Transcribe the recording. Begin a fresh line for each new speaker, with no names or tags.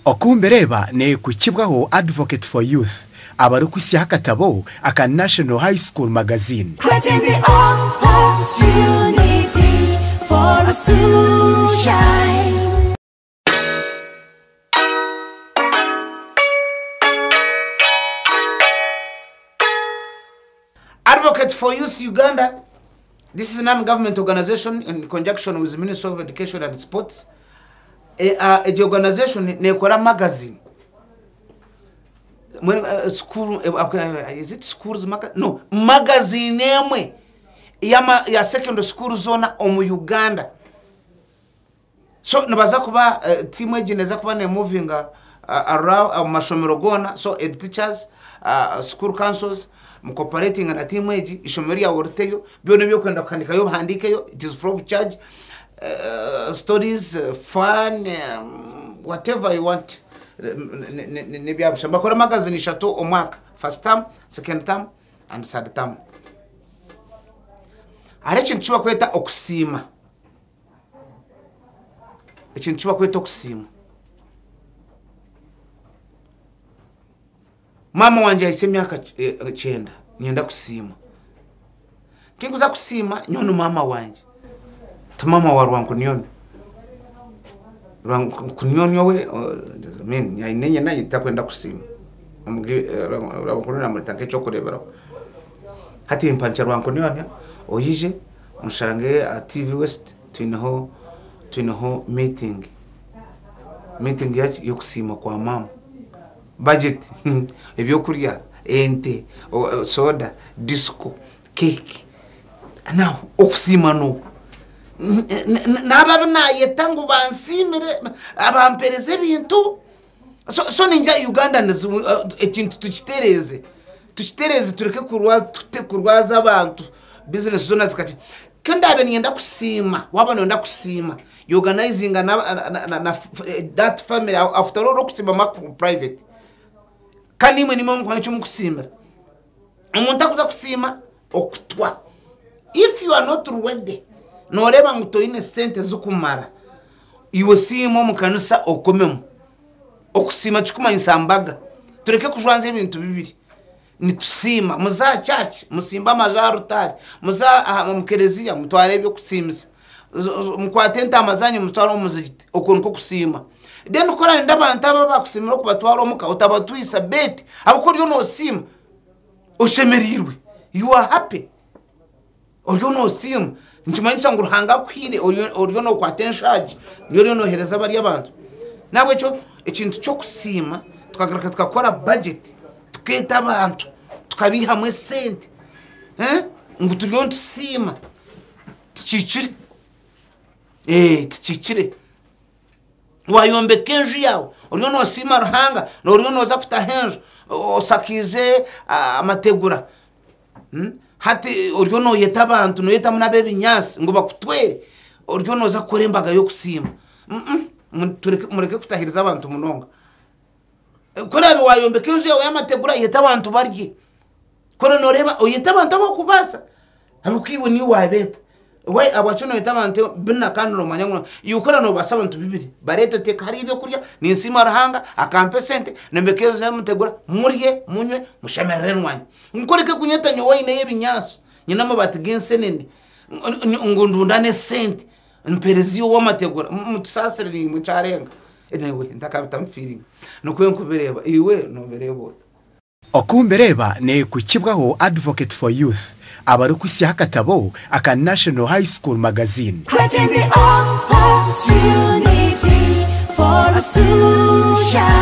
Okumbereba ne kukibwaho Advocate for Youth abari kwisiha katabo aka National High School Magazine.
Creating the opportunity for us to shine.
Advocate for Youth Uganda. This is a non-government organization in conjunction with the Ministry of Education and Sports. A organization nekora magazine. School is it schools magazine? No, magazine emwe ya secondary school zona omu Uganda. So nabaza kuba team egineza kuba ne moving around mashomero gona, so ed teachers, school councils cooperating na team eji ishomero ya worteyo byone byo kwenda kandika yo handike yo, it is free of charge. Stories, fun, whatever you want. Bakora magazine shato omwaka, first term, second term and third term. Areche nchiwa kweta okusima. Nchiwa kweta okusima. Mama wanje aise myaka 9 nyenda kusima. Kinguza kusima nyono mama wanje. Mama wa Rwankunioni. Rwankunioni we mean yainenye na itakwenda kusima. Rwankunioni amuritanke cyo kurebera. Hati impancha Rwankunioni oyije mushange a TV West twinaho meeting yachi yo kusima kwa mama. Budget ebyo kurya ente soda disco cake. Now okusima no nababna yetangu bansimire abampereze bintu so ninja Uganda ekintu tukitereze tureke kurwaza abantu business zona zikati kandabe niyenda kusima waba nenda kusima organizing na that family after all kusima macro private kanimwe ni mama kwacyo mukusimira umuntu akuza kusima okutwa if you are not ready noreba ngutoine sente zukumara iwe simo mukanisa okomemo okusima chukuma insambaga tureke kujwanze ibintu bibiri nitusima muza church musimba majarutari muza mukerezia mutware byo kusimisa mukwatenta amazanyu mutwaro muzigiti okonko kusima then ukora ndabantu aba kusimira kubatwaro muka utabatuisa beti abukoryo no sima oshemerirwe you are happy oryo no sima nchimanyisa nguruhanga kwire oryo no kwatenshaje oryo no hereza bari abantu nabwe cyo ikintu cyo kusima tukagaraka tukakora budget tuketa abantu tukabiha mwe sente nguturyo ntusima tucicire tucicire wayombe kenju yawo oryo no sima ruhanga no oryo no za kutahenjo osakize amategura hati oryo no yeta abantu no yeta munabe binyasi ngo bakutwere oryo no za kurembaga yo kusima mureke kutahiriza abantu munonga korabe wayombe kenju yawo yamategura yeta abantu barye kono noreba oyeta abantu abakubasa abukwiwe ni wabeta we abachono yeta abantu binna kanuro manyango yukora no basa abantu bibiri barete te kari byo kurya ni nsima ruhanga akampe sente nembekezo yamutegura murye munywe mushemererwanyi nkoreke kunyeta nyo wayine yebinyaso nyina mabati gensenene ngundundane sente nperezio wamategura mutusasire ni mucarenga enewe ndakabita mfeeling nokwe nkubereba iwe no berebo
Okumbereba ne kukibwaho Advocate for Youth abari kwisiha katabo aka National High School Magazine.
Creating the opportunity for us to shine.